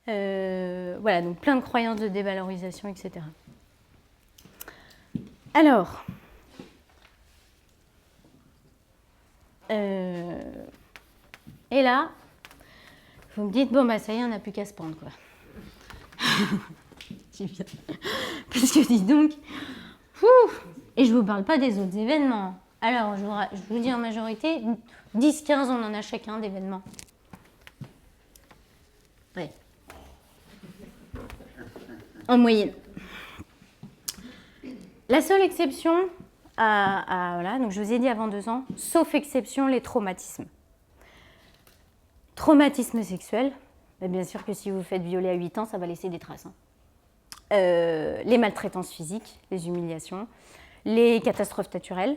Voilà, donc plein de croyances de dévalorisation, etc. Alors, et là, vous me dites, bon, bah ça y est, on n'a plus qu'à se pendre, quoi. C'est bien. Parce que dis donc, et je ne vous parle pas des autres événements. Alors, je vous dis en majorité, 10-15, on en a chacun d'événements. Ouais. En moyenne. La seule exception, voilà, donc je vous ai dit avant 2 ans, sauf exception, les traumatismes. Traumatisme sexuel, bien sûr que si vous vous faites violer à 8 ans, ça va laisser des traces. Hein. Les maltraitances physiques, les humiliations, les catastrophes naturelles,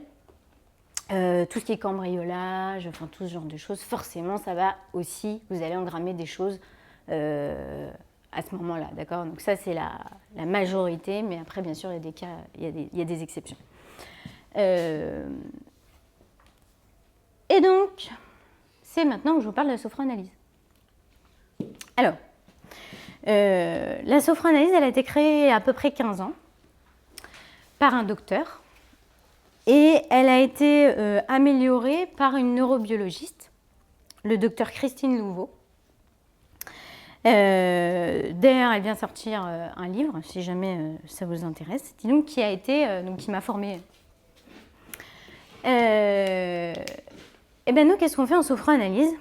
tout ce qui est cambriolage, enfin tout ce genre de choses, forcément ça va aussi, vous allez engrammer des choses à ce moment-là, d'accord? Donc ça c'est la majorité, mais après bien sûr il y a des cas, il y a des exceptions. Et donc, c'est maintenant que je vous parle de la sophranalyse. Alors, la sophranalyse, elle a été créée à peu près 15 ans par un docteur et elle a été améliorée par une neurobiologiste, le docteur Christine Louveau. D'ailleurs, elle vient sortir un livre, si jamais ça vous intéresse, donc, qui a été, donc, qui m'a formée. Et bien nous, qu'est-ce qu'on fait en sophranalyse?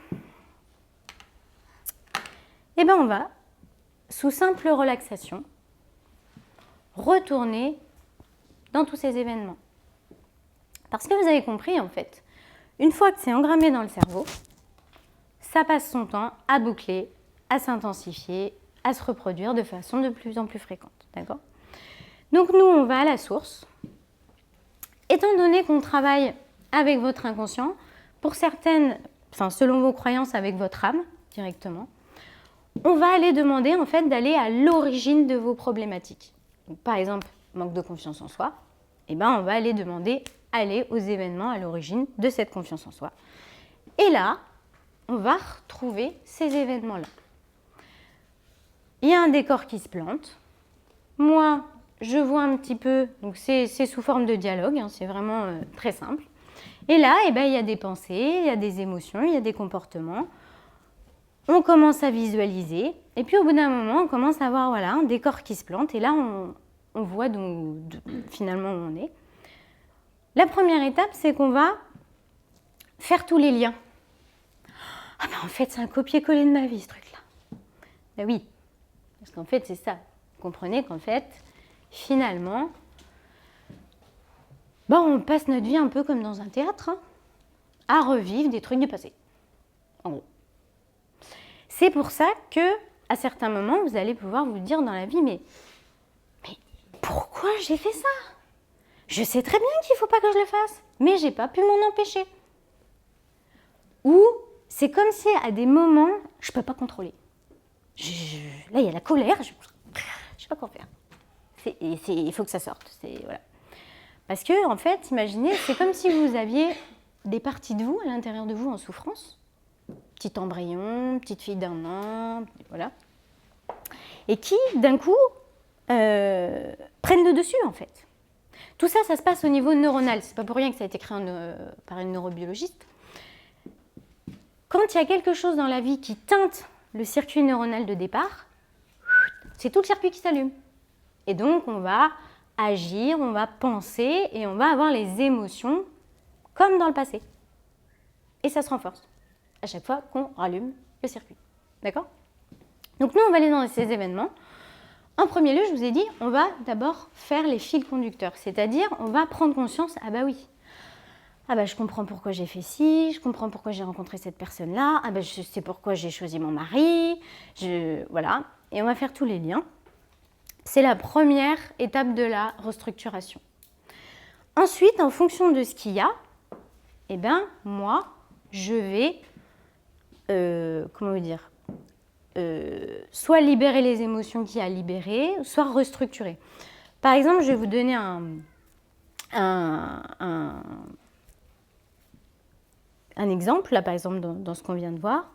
Eh bien on va, sous simple relaxation, retourner dans tous ces événements. Parce que vous avez compris, en fait, une fois que c'est engrammé dans le cerveau, ça passe son temps à boucler, à s'intensifier, à se reproduire de façon de plus en plus fréquente. D'accord? Donc nous, on va à la source. Étant donné qu'on travaille avec votre inconscient, pour certaines, enfin selon vos croyances avec votre âme directement, on va aller demander en fait d'aller à l'origine de vos problématiques. Donc, par exemple, manque de confiance en soi, eh ben, on va aller demander aller aux événements à l'origine de cette confiance en soi. Et là, on va retrouver ces événements-là. Il y a un décor qui se plante. Moi, je vois un petit peu, donc c'est sous forme de dialogue, hein, c'est vraiment très simple. Et là, eh ben, il y a des pensées, il y a des émotions, il y a des comportements. On commence à visualiser. Et puis au bout d'un moment, on commence à voir voilà, un décor qui se plante. Et là, on voit finalement où on est. La première étape, c'est qu'on va faire tous les liens. Ah ben en fait, c'est un copier-coller de ma vie, ce truc-là. Ben oui, parce qu'en fait, c'est ça. Vous comprenez qu'en fait, finalement, ben, on passe notre vie un peu comme dans un théâtre, hein, à revivre des trucs du passé. En gros. C'est pour ça que, à certains moments, vous allez pouvoir vous dire dans la vie, mais pourquoi j'ai fait ça? Je sais très bien qu'il ne faut pas que je le fasse, mais je n'ai pas pu m'en empêcher. Ou c'est comme si à des moments, je ne peux pas contrôler. Là, il y a la colère, je ne sais pas quoi faire. Il faut que ça sorte. Voilà. Parce que, en fait, imaginez, c'est comme si vous aviez des parties de vous, à l'intérieur de vous, en souffrance. Petit embryon, petite fille d'1 an, voilà. Et qui, d'un coup, prennent le dessus, en fait. Tout ça, ça se passe au niveau neuronal. C'est pas pour rien que ça a été créé par une neurobiologiste. Quand il y a quelque chose dans la vie qui teinte le circuit neuronal de départ, c'est tout le circuit qui s'allume. Et donc, on va agir, on va penser et on va avoir les émotions comme dans le passé. Et ça se renforce à chaque fois qu'on rallume le circuit. D'accord? Donc nous, on va aller dans ces événements. En premier lieu, je vous ai dit, on va d'abord faire les fils conducteurs, c'est-à-dire on va prendre conscience, ah bah oui, ah bah je comprends pourquoi j'ai fait ci, je comprends pourquoi j'ai rencontré cette personne-là, ah bah je sais pourquoi j'ai choisi mon mari, voilà, et on va faire tous les liens. C'est la première étape de la restructuration. Ensuite, en fonction de ce qu'il y a, eh ben moi, je vais, comment vous dire, soit libérer les émotions qu'il y a à libérer, soit restructurer. Par exemple, je vais vous donner un exemple, là par exemple dans ce qu'on vient de voir.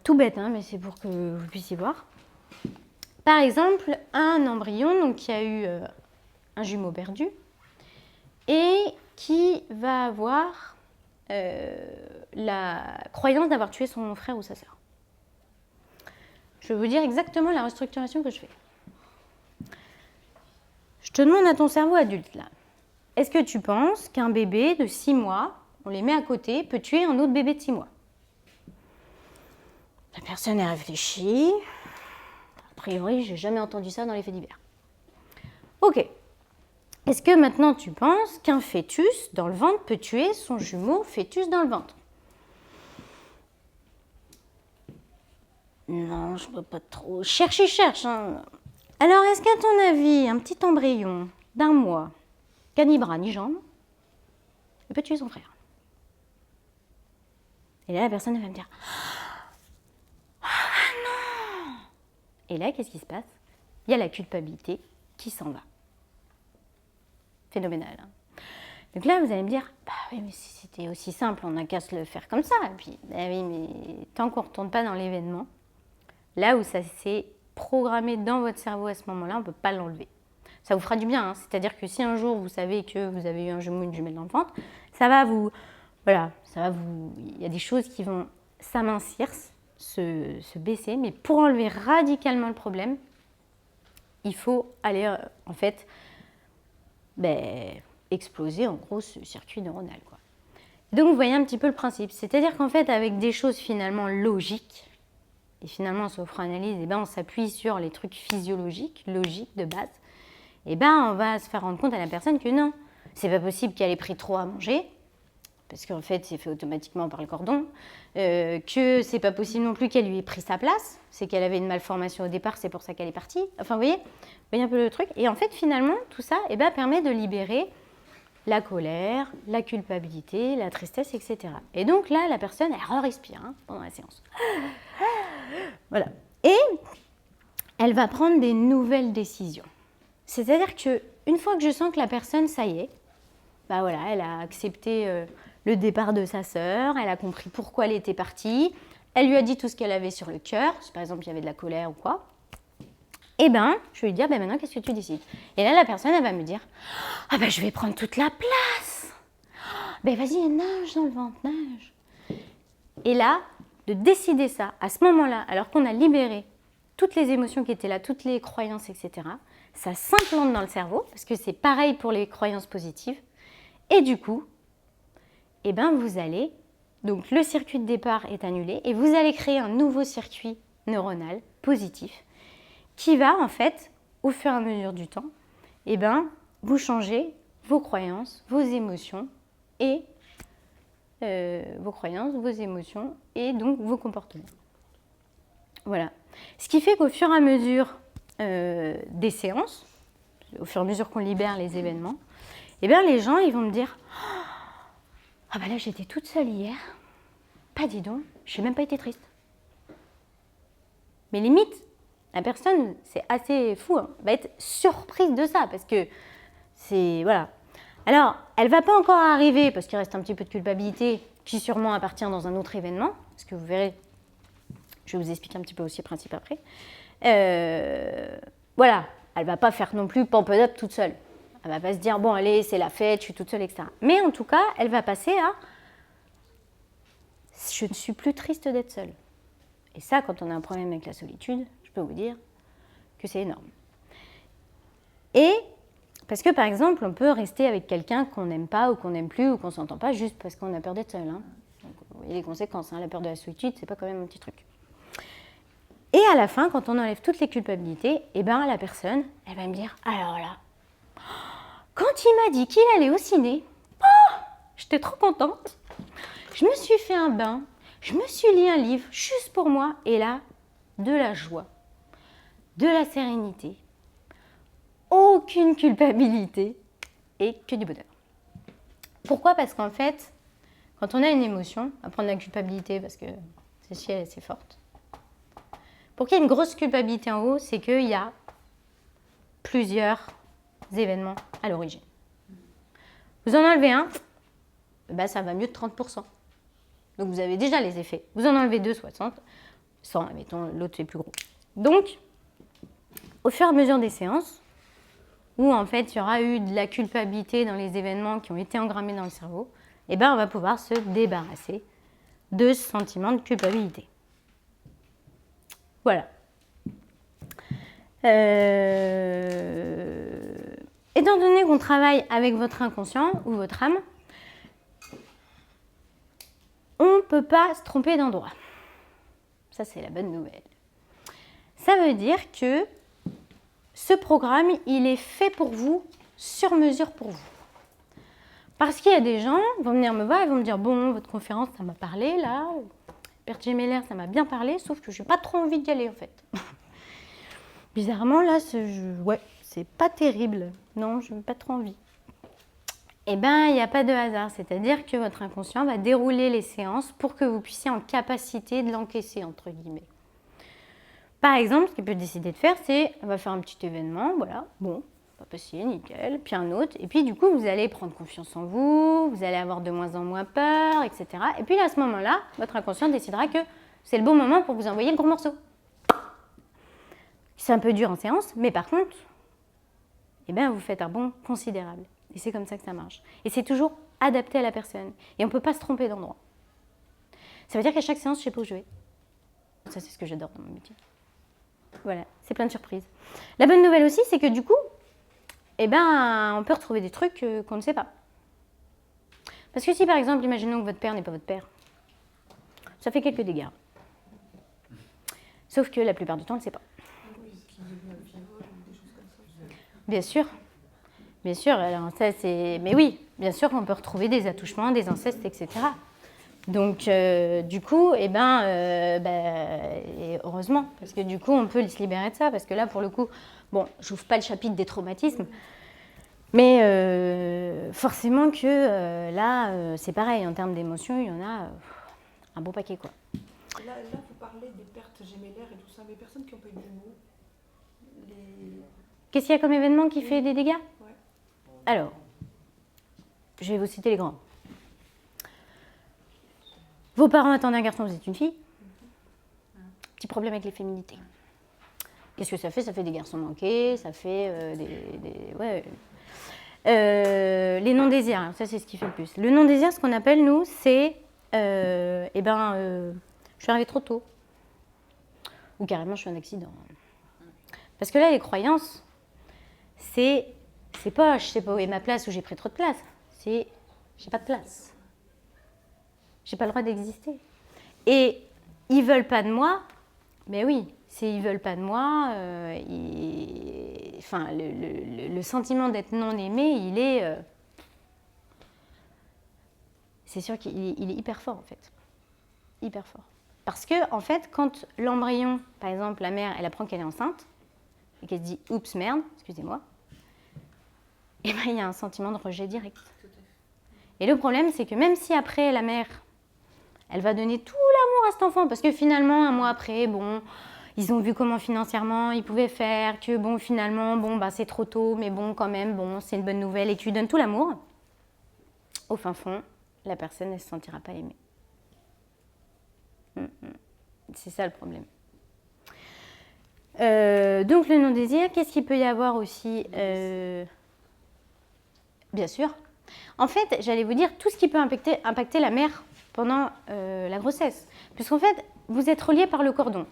Tout bête, hein, mais c'est pour que vous puissiez voir. Par exemple, un embryon donc, qui a eu un jumeau perdu et qui va avoir la croyance d'avoir tué son frère ou sa sœur. Je vais vous dire exactement la restructuration que je fais. Je te demande à ton cerveau adulte, là. Est-ce que tu penses qu'un bébé de 6 mois, on les met à côté, peut tuer un autre bébé de 6 mois? La personne a réfléchi. A priori, j'ai jamais entendu ça dans les faits divers. Ok. Est-ce que maintenant tu penses qu'un fœtus dans le ventre peut tuer son jumeau fœtus dans le ventre? Non, je ne vois pas trop. Cherche. Hein. Alors, est-ce qu'à ton avis, un petit embryon d'1 mois, qui n'a ni bras ni jambes, il peut tuer son frère? Et là, la personne va me dire ah non! Et là, qu'est-ce qui se passe? Il y a la culpabilité qui s'en va. Phénoménal. Hein. Donc là, vous allez me dire, bah oui, mais si c'était aussi simple, on n'a qu'à se le faire comme ça. Et puis, bah oui, mais tant qu'on ne retourne pas dans l'événement, là où ça s'est programmé dans votre cerveau à ce moment-là, on ne peut pas l'enlever. Ça vous fera du bien. Hein. C'est-à-dire que si un jour vous savez que vous avez eu un jumeau ou une jumelle dans le ventre, ça va vous... Voilà, ça va vous... Il y a des choses qui vont s'amincir, se baisser, mais pour enlever radicalement le problème, il faut aller, en fait, exploser en gros ce circuit neuronal, quoi. Donc vous voyez un petit peu le principe, c'est-à-dire qu'en fait avec des choses finalement logiques, et finalement en sophroanalyse, on s'appuie sur les trucs physiologiques, logiques de base, et on va se faire rendre compte à la personne que non, c'est pas possible qu'elle ait pris trop à manger, parce qu'en fait c'est fait automatiquement par le cordon, que c'est pas possible non plus qu'elle lui ait pris sa place, c'est qu'elle avait une malformation au départ, c'est pour ça qu'elle est partie, enfin vous voyez un peu le truc, et en fait finalement tout ça permet de libérer la colère, la culpabilité, la tristesse, etc. Et donc là, la personne, elle respire pendant la séance. Voilà. Et elle va prendre des nouvelles décisions. C'est-à-dire qu'une fois que je sens que la personne, ça y est, elle a accepté le départ de sa sœur, elle a compris pourquoi elle était partie, elle lui a dit tout ce qu'elle avait sur le cœur, si par exemple il y avait de la colère ou quoi, je vais lui dire, maintenant, qu'est-ce que tu décides? Et là, la personne, elle va me dire, je vais prendre toute la place. Vas-y, nage dans le ventre, nage. Et là, de décider ça, à ce moment-là, alors qu'on a libéré toutes les émotions qui étaient là, toutes les croyances, etc., ça s'implante dans le cerveau, parce que c'est pareil pour les croyances positives. Et du coup, vous allez, donc le circuit de départ est annulé, et vous allez créer un nouveau circuit neuronal positif, qui va, en fait, au fur et à mesure du temps, vous changez vos croyances, vos émotions et donc vos comportements. Voilà. Ce qui fait qu'au fur et à mesure des séances, au fur et à mesure qu'on libère les événements, les gens, ils vont me dire « Ah là, j'étais toute seule hier. Dis donc, je n'ai même pas été triste. » Mais limite, la personne, c'est assez fou, va être surprise de ça, parce que c'est... Voilà. Alors, elle ne va pas encore arriver, parce qu'il reste un petit peu de culpabilité, qui sûrement appartient dans un autre événement, parce que vous verrez, je vais vous expliquer un petit peu aussi le principe après. Voilà, elle ne va pas faire non plus pump it up toute seule. Elle ne va pas se dire, bon allez, c'est la fête, je suis toute seule, etc. Mais en tout cas, elle va passer à, je ne suis plus triste d'être seule. Et ça, quand on a un problème avec la solitude, je peux vous dire que c'est énorme. Et parce que, par exemple, on peut rester avec quelqu'un qu'on n'aime pas ou qu'on n'aime plus ou qu'on ne s'entend pas juste parce qu'on a peur d'être seul. Donc, vous voyez les conséquences. La peur de la solitude, c'est pas quand même un petit truc. Et à la fin, quand on enlève toutes les culpabilités, la personne, elle va me dire, alors là, quand il m'a dit qu'il allait au ciné, j'étais trop contente. Je me suis fait un bain, je me suis lu un livre juste pour moi. Et là, de la joie, de la sérénité, aucune culpabilité et que du bonheur. Pourquoi? Parce qu'en fait, quand on a une émotion, on va prendre la culpabilité parce que celle-ci elle est assez forte. Pour qu'il y ait une grosse culpabilité en haut, c'est qu'il y a plusieurs événements à l'origine. Vous en enlevez un, ça va mieux de 30%. Donc vous avez déjà les effets. Vous en enlevez 2, 60. 100, mettons, l'autre c'est plus gros. Donc, au fur et à mesure des séances, où en fait il y aura eu de la culpabilité dans les événements qui ont été engrammés dans le cerveau, eh ben, on va pouvoir se débarrasser de ce sentiment de culpabilité. Voilà. Étant donné qu'on travaille avec votre inconscient ou votre âme, on ne peut pas se tromper d'endroit. Ça, c'est la bonne nouvelle. Ça veut dire que ce programme, il est fait pour vous, sur mesure pour vous. Parce qu'il y a des gens qui vont venir me voir et vont me dire « Bon, votre conférence, ça m'a parlé, là. Perte gémellaire, ça m'a bien parlé, sauf que je n'ai pas trop envie d'y aller, en fait. » Bizarrement, là, ouais, c'est pas terrible. Non, je n'ai pas trop envie. Eh bien, il n'y a pas de hasard. C'est-à-dire que votre inconscient va dérouler les séances pour que vous puissiez en capacité de l'encaisser, entre guillemets. Par exemple, ce qu'il peut décider de faire, c'est on va faire un petit événement, voilà, bon, on va passer, nickel, puis un autre, et puis du coup, vous allez prendre confiance en vous, vous allez avoir de moins en moins peur, etc. Et puis à ce moment-là, votre inconscient décidera que c'est le bon moment pour vous envoyer le gros morceau. C'est un peu dur en séance, mais par contre, eh bien, vous faites un bond considérable. Et c'est comme ça que ça marche. Et c'est toujours adapté à la personne. Et on ne peut pas se tromper d'endroit. Ça veut dire qu'à chaque séance, je sais pas où je vais. Ça, c'est ce que j'adore dans mon métier. Voilà, c'est plein de surprises. La bonne nouvelle aussi, c'est que du coup, eh ben, on peut retrouver des trucs qu'on ne sait pas. Parce que si par exemple, imaginons que votre père n'est pas votre père, ça fait quelques dégâts. Sauf que la plupart du temps, on ne le sait pas. Bien sûr. Bien sûr, alors ça c'est... Mais oui, bien sûr qu'on peut retrouver des attouchements, des incestes, etc. Donc, du coup, eh ben, et heureusement, parce que du coup, on peut se libérer de ça, parce que là, pour le coup, bon, j'ouvre pas le chapitre des traumatismes, mais forcément que là, c'est pareil, en termes d'émotions, il y en a un bon paquet, quoi. Là, vous parlez des pertes gémellaires et tout ça, mais personnes qui n'ont pas eu de jumeaux, Qu'est-ce qu'il y a comme événement qui fait des dégâts? Ouais. Alors, je vais vous citer les grands. Vos parents attendent un garçon, vous êtes une fille. Petit problème avec les féminités. Qu'est-ce que ça fait? Ça fait des garçons manqués, ça fait les non-désirs, ça c'est ce qui fait le plus. Le non-désir, ce qu'on appelle nous, c'est je suis arrivée trop tôt. Ou carrément je suis un accident. Parce que là, les croyances, c'est pas je sais pas où est ma place ou j'ai pris trop de place. C'est j'ai pas de place. J'ai pas le droit d'exister. Et ils veulent pas de moi, mais oui, s'ils veulent pas de moi, le sentiment d'être non aimé, il est... c'est sûr qu'il est hyper fort en fait. Hyper fort. Parce que en fait, quand l'embryon, par exemple, la mère, elle apprend qu'elle est enceinte, et qu'elle se dit « oups, merde, excusez-moi », et ben il y a un sentiment de rejet direct. Et le problème, c'est que même si après la mère, elle va donner tout l'amour à cet enfant, parce que finalement, un mois après, bon, ils ont vu comment financièrement ils pouvaient faire, que bon, finalement, bon, bah, c'est trop tôt, mais bon, quand même, bon, c'est une bonne nouvelle, et tu lui donnes tout l'amour, au fin fond, la personne, elle ne se sentira pas aimée. C'est ça le problème. Donc le non-désir, qu'est-ce qu'il peut y avoir aussi Bien sûr. En fait, j'allais vous dire tout ce qui peut impacter la mère pendant la grossesse. Puisqu'en fait, vous êtes reliés par le cordon.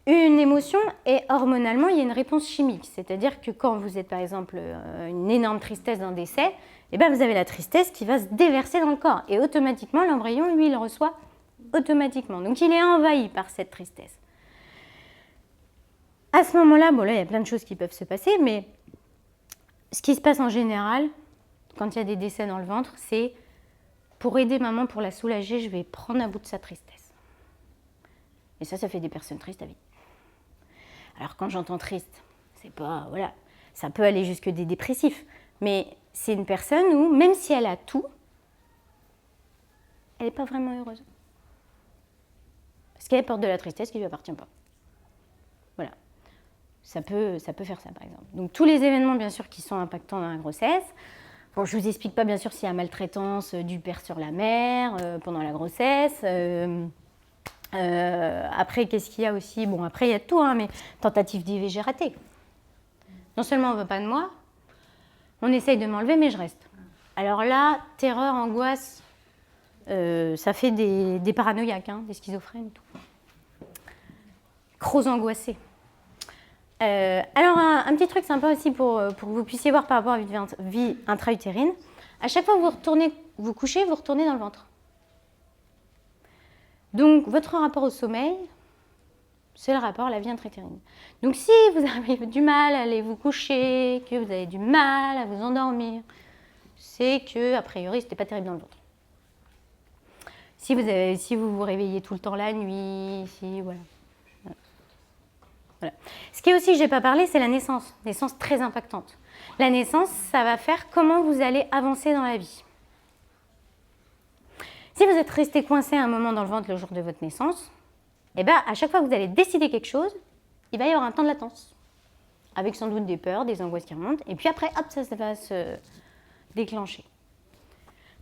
Une émotion, et hormonalement, il y a une réponse chimique. C'est-à-dire que quand vous êtes, par exemple, une énorme tristesse d'un décès, eh ben, vous avez la tristesse qui va se déverser dans le corps. Et automatiquement, l'embryon, lui, il le reçoit automatiquement. Donc, il est envahi par cette tristesse. À ce moment-là, bon, là, il y a plein de choses qui peuvent se passer, mais ce qui se passe en général, quand il y a des décès dans le ventre, c'est pour aider maman, pour la soulager, je vais prendre un bout de sa tristesse. Et ça fait des personnes tristes à vie. Alors quand j'entends triste, c'est pas, voilà, ça peut aller jusque des dépressifs, mais c'est une personne où, même si elle a tout, elle n'est pas vraiment heureuse. Parce qu'elle porte de la tristesse qui ne lui appartient pas. Voilà. Ça peut faire ça, par exemple. Donc tous les événements, bien sûr, qui sont impactants dans la grossesse, Bon, je ne vous explique pas bien sûr s'il y a maltraitance du père sur la mère pendant la grossesse. Après, qu'est-ce qu'il y a aussi? Bon, après, il y a tout, hein, mais tentative d'IVG ratée. Non seulement on ne veut pas de moi, on essaye de m'enlever, mais je reste. Alors là, terreur, angoisse, ça fait des paranoïaques, hein, des schizophrènes, tout. Gros angoissés. Alors, un petit truc sympa aussi pour que vous puissiez voir par rapport à votre vie intra-utérine. À chaque fois que vous retournez vous couchez, vous retournez dans le ventre. Donc, votre rapport au sommeil, c'est le rapport à la vie intra-utérine. Donc, si vous avez du mal à aller vous coucher, que vous avez du mal à vous endormir, c'est que, a priori, c'était pas terrible dans le ventre. Si vous vous réveillez tout le temps la nuit, voilà. Voilà. Ce qui est aussi, je n'ai pas parlé, c'est la naissance. Naissance très impactante. La naissance, ça va faire comment vous allez avancer dans la vie. Si vous êtes resté coincé un moment dans le ventre le jour de votre naissance, eh ben, à chaque fois que vous allez décider quelque chose, il va y avoir un temps de latence. Avec sans doute des peurs, des angoisses qui remontent. Et puis après, hop, ça va se déclencher.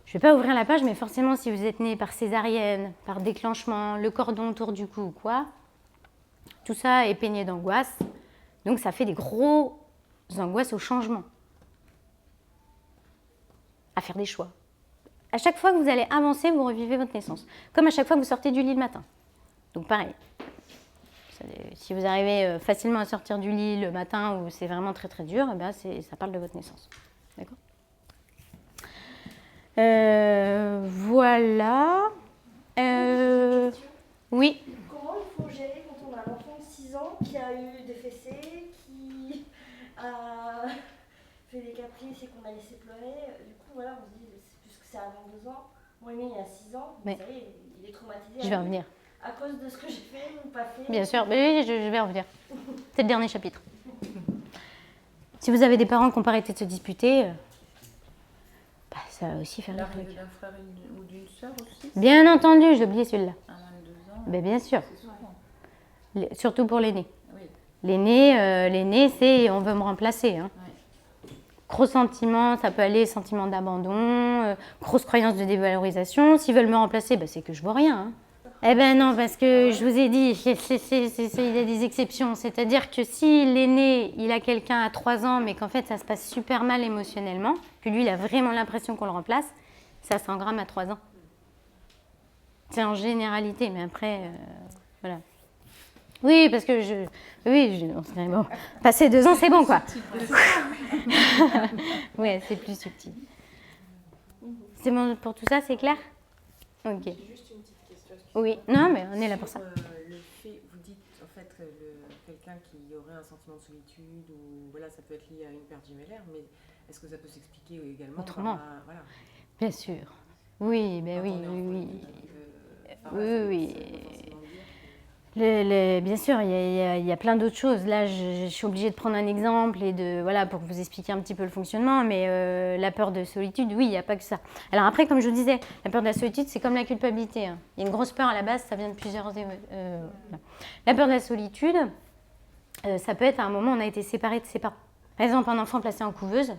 Je ne vais pas ouvrir la page, mais forcément, si vous êtes né par césarienne, par déclenchement, le cordon autour du cou ou quoi, tout ça est peigné d'angoisse. Donc, ça fait des grosses angoisses au changement. À faire des choix. À chaque fois que vous allez avancer, vous revivez votre naissance. Comme à chaque fois que vous sortez du lit le matin. Donc, pareil. Si vous arrivez facilement à sortir du lit le matin où c'est vraiment très très dur, eh ben ça parle de votre naissance. D'accord ? Voilà. Oui. Comment il faut gérer quand on a un enfant de 6 ans qui a eu des fessées, qui a fait des caprices et qu'on a laissé pleurer? Du coup, voilà, on se dit, puisque c'est avant 2 ans, mon aîné il y a 6 ans, Mais vous savez, il est traumatisé. Je vais revenir. À cause de ce que j'ai fait ou pas fait. Bien sûr, mais oui, je vais revenir. C'est le dernier chapitre. Si vous avez des parents qui n'ont pas arrêté de se disputer, ça va aussi faire des trucs. L'arrivée d'un frère ou d'une sœur aussi. Bien entendu, j'ai oublié celui-là. À moins de 2 ans. Ben, bien sûr. C'est souvent. Surtout pour l'aîné. Oui. L'aîné, c'est on veut me remplacer. Hein. Ouais. Gros sentiment, ça peut aller sentiment d'abandon, grosse croyance de dévalorisation. S'ils veulent me remplacer, c'est que je vaux rien. Hein. Eh ben non, parce que je vous ai dit, il y a des exceptions. C'est-à-dire que si l'aîné, il a quelqu'un à 3 ans, mais qu'en fait ça se passe super mal émotionnellement, que lui, il a vraiment l'impression qu'on le remplace, ça s'engramme à 3 ans. C'est en généralité, mais après, voilà. Oui, parce que bon, passer 2 ans, c'est bon, quoi. Ouais, c'est plus subtil. C'est bon pour tout ça, c'est clair? Ok. J'ai juste une petite question. Oui, non, mais on est là pour ça. Le fait, vous dites en fait quelqu'un qui aurait un sentiment de solitude ou voilà, ça peut être lié à une perte gémellaire, mais est-ce que ça peut s'expliquer également Autrement. Voilà. Bien sûr. Oui, ben oui, oui. Oui. Bien sûr, il y a plein d'autres choses. Là, je suis obligée de prendre un exemple et voilà, pour vous expliquer un petit peu le fonctionnement, mais la peur de solitude, oui, il n'y a pas que ça. Alors après, comme je vous disais, la peur de la solitude, c'est comme la culpabilité. Hein. Il y a une grosse peur à la base, ça vient de plusieurs... voilà. La peur de la solitude, ça peut être à un moment où on a été séparé de ses parents. Par exemple, un enfant placé en couveuse,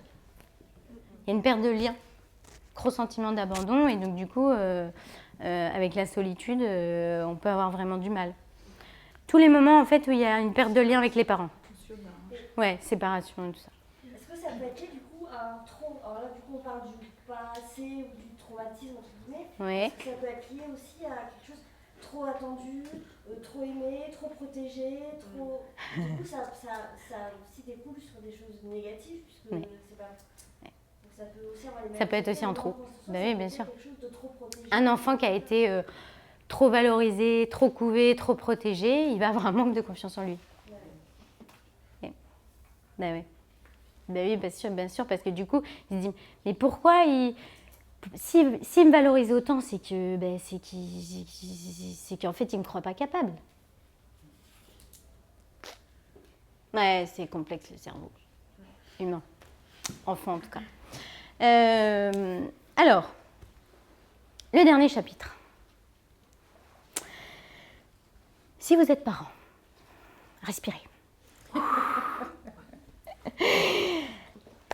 il y a une perte de lien, gros sentiment d'abandon, et donc du coup, avec la solitude, on peut avoir vraiment du mal. Tous les moments en fait où il y a une perte de lien avec les parents. Ouais, séparation et tout ça. Est-ce que ça peut être lié du coup à un trauma? Alors là, du coup, on parle du passé ou du traumatisme, entre guillemets. Ouais. Est-ce que ça peut être lié aussi à quelque chose trop attendu, trop aimé, trop protégé, trop... Du coup, ça aussi découle sur des choses négatives, puisque c'est pas... Donc ça peut aussi avoir les mêmes... Ça peut être aussi en trop. Ben oui, bien sûr. Quelque chose de trop protégé. Un enfant qui a été trop valorisé, trop couvé, trop protégé, il va avoir un manque de confiance en lui. Ouais. Ben oui. Ben oui, bien sûr, parce que du coup, il se dit, mais pourquoi s'il me valorise autant, c'est qu'en fait, il ne me croit pas capable. Ouais, c'est complexe le cerveau. Humain. Enfant en tout cas. Alors, le dernier chapitre. Si vous êtes parent, respirez.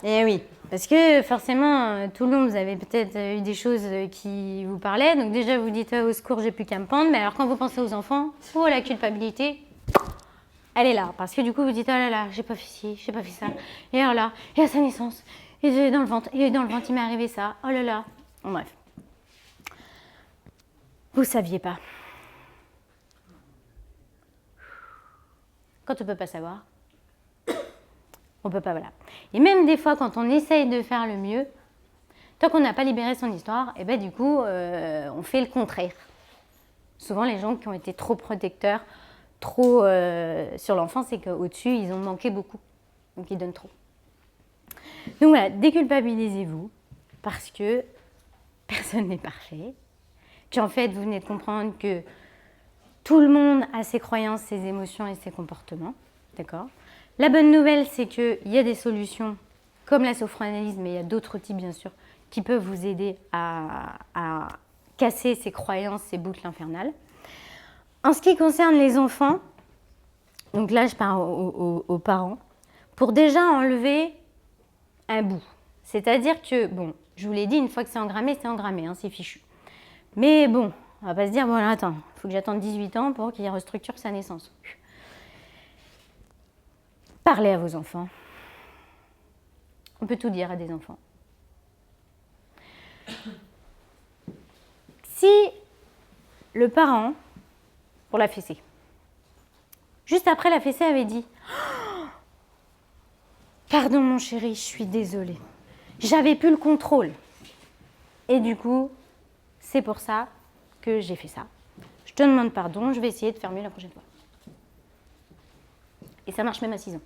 Eh oui, Parce que forcément, tout le long, vous avez peut-être eu des choses qui vous parlaient. Donc déjà, vous dites au secours, j'ai plus qu'à me pendre. Mais alors quand vous pensez aux enfants, oh la culpabilité, elle est là. Parce que du coup, vous dites, oh là là, j'ai pas fait ci, j'ai pas fait ça. Et alors là, et à sa naissance, et dans le ventre, il m'est arrivé ça. Oh là là. Bon, bref. Vous saviez pas. Quand on peut pas savoir, on peut pas, voilà. Et même des fois, quand on essaye de faire le mieux, tant qu'on n'a pas libéré son histoire, et ben du coup, on fait le contraire. Souvent, les gens qui ont été trop protecteurs, trop sur l'enfant, c'est qu'au-dessus, ils ont manqué beaucoup. Donc, ils donnent trop. Donc voilà, déculpabilisez-vous, parce que personne n'est parfait. Qu'en fait, vous venez de comprendre que tout le monde a ses croyances, ses émotions et ses comportements. D'accord ? La bonne nouvelle, c'est qu'il y a des solutions comme la sophranalyse, mais il y a d'autres types, bien sûr, qui peuvent vous aider à casser ces croyances, ces boucles infernales. En ce qui concerne les enfants, donc là, je parle aux parents, pour déjà enlever un bout. C'est-à-dire que, bon, je vous l'ai dit, une fois que c'est engrammé, hein, c'est fichu. Mais bon, on va pas se dire, bon, là, attends, il faut que j'attende 18 ans pour qu'il restructure sa naissance. Parlez à vos enfants. On peut tout dire à des enfants. Si le parent, pour la fessée, juste après la fessée avait dit oh, « Pardon mon chéri, je suis désolée. J'avais plus le contrôle. Et du coup, c'est pour ça que j'ai fait ça. Je te demande pardon, je vais essayer de faire mieux la prochaine fois. » Et ça marche même à 6 ans.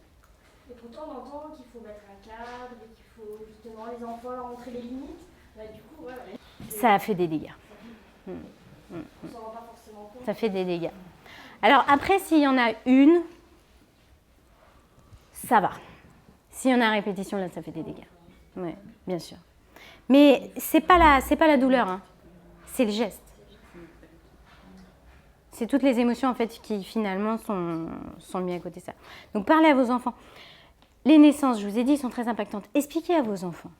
Et pourtant, on entend qu'il faut mettre un cadre, et qu'il faut justement les enfants leur montrer les limites. Bah, du coup, voilà. Ça a fait des dégâts. On s'en rend pas forcément compte. Ça fait des dégâts. Alors après, s'il y en a une, ça va. S'il y en a à répétition, là, ça fait des dégâts. Oui, bien sûr. Mais c'est pas la douleur, hein. C'est le geste. C'est toutes les émotions en fait qui finalement sont mises à côté de ça. Donc parlez à vos enfants. Les naissances, je vous ai dit, sont très impactantes. Expliquez à vos enfants.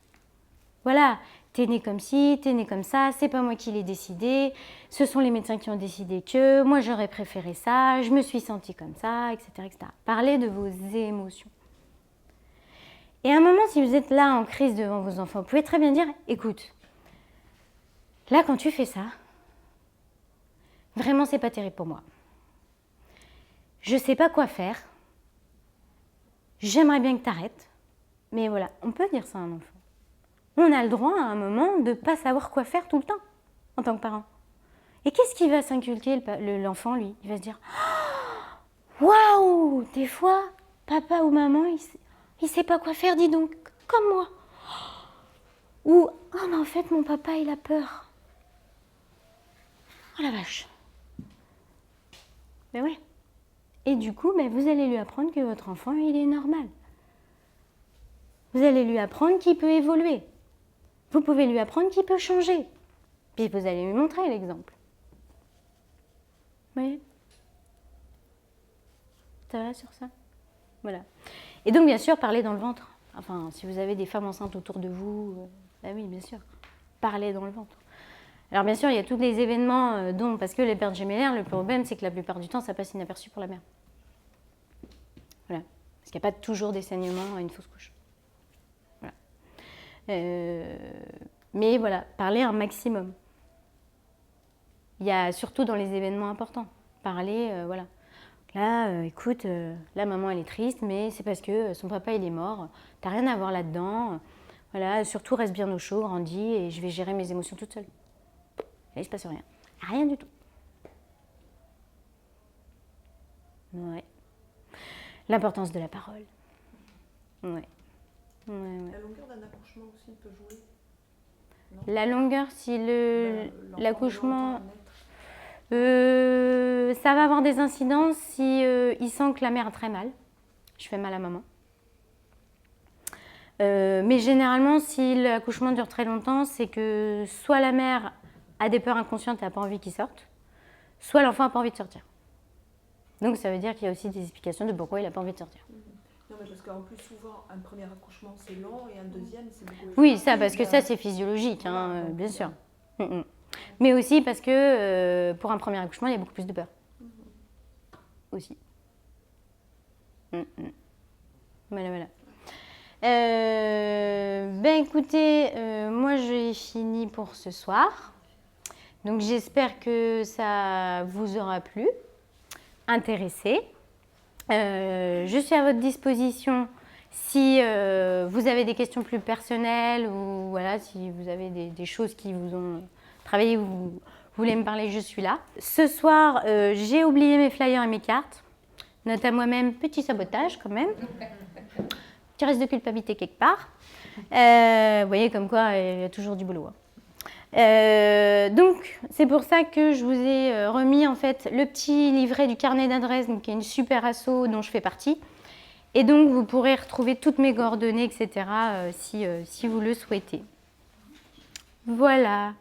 Voilà, t'es né comme ci, t'es né comme ça, c'est pas moi qui l'ai décidé, ce sont les médecins qui ont décidé que, moi j'aurais préféré ça, je me suis sentie comme ça, etc., etc. Parlez de vos émotions. Et à un moment, si vous êtes là en crise devant vos enfants, vous pouvez très bien dire, écoute, là quand tu fais ça, vraiment c'est pas terrible pour moi. Je sais pas quoi faire, j'aimerais bien que t'arrêtes, mais voilà, on peut dire ça à un enfant. On a le droit à un moment de ne pas savoir quoi faire tout le temps, en tant que parent. Et qu'est-ce qui va s'inculquer l'enfant, lui ? Il va se dire « Waouh ! Des fois, papa ou maman, il sait pas quoi faire, dis donc, comme moi. » Ou « Oh, mais en fait, mon papa, il a peur. » Oh la vache ! Ben ouais. Et du coup, vous allez lui apprendre que votre enfant, il est normal. Vous allez lui apprendre qu'il peut évoluer. Vous pouvez lui apprendre qu'il peut changer. Puis vous allez lui montrer l'exemple. Vous voyez ? Ça va sur ça ? Voilà. Et donc, bien sûr, parlez dans le ventre. Enfin, si vous avez des femmes enceintes autour de vous, oui, bien sûr. Parlez dans le ventre. Alors, bien sûr, il y a tous les événements parce que les pertes gémellaires, le problème, c'est que la plupart du temps, ça passe inaperçu pour la mère. Voilà. Parce qu'il n'y a pas toujours des saignements à une fausse couche. Mais voilà, parler un maximum. Il y a surtout dans les événements importants. Parler, voilà. Là, écoute, là, maman, elle est triste, mais c'est parce que son papa, il est mort. T'as rien à voir là-dedans. Voilà, surtout, reste bien au chaud, grandis, et je vais gérer mes émotions toute seule. Là, il ne se passe rien. Rien du tout. Ouais. L'importance de la parole. Ouais. Ouais. La longueur d'un accouchement aussi peut jouer. Non ? La longueur, si l'accouchement, l'accouchement... ça va avoir des incidences si il sent que la mère a très mal. Je fais mal à maman. Mais généralement, si l'accouchement dure très longtemps, c'est que soit la mère a des peurs inconscientes et n'a pas envie qu'il sorte, soit l'enfant n'a pas envie de sortir. Donc ça veut dire qu'il y a aussi des explications de pourquoi il n'a pas envie de sortir. Non, mais parce qu'en plus, souvent, un premier accouchement, c'est long et un deuxième, c'est beaucoup plus Oui, rapide. ça, parce que ça, c'est physiologique, hein, Voilà, donc, bien sûr. Mais aussi parce que pour un premier accouchement, il y a beaucoup plus de peur. Aussi. Voilà, voilà. Ben écoutez, moi j'ai fini pour ce soir. Donc j'espère que ça vous aura plu, intéressé. Je suis à votre disposition si vous avez des questions plus personnelles ou voilà, si vous avez des choses qui vous ont travaillé ou vous voulez me parler, je suis là. Ce soir, j'ai oublié mes flyers et mes cartes. Note à moi-même, petit sabotage quand même. Petit reste de culpabilité quelque part. Vous voyez comme quoi il y a toujours du boulot. Donc c'est pour ça que je vous ai remis en fait le petit livret du carnet d'adresses, qui est une super asso dont je fais partie. Et donc vous pourrez retrouver toutes mes coordonnées, etc. Si vous le souhaitez. Voilà.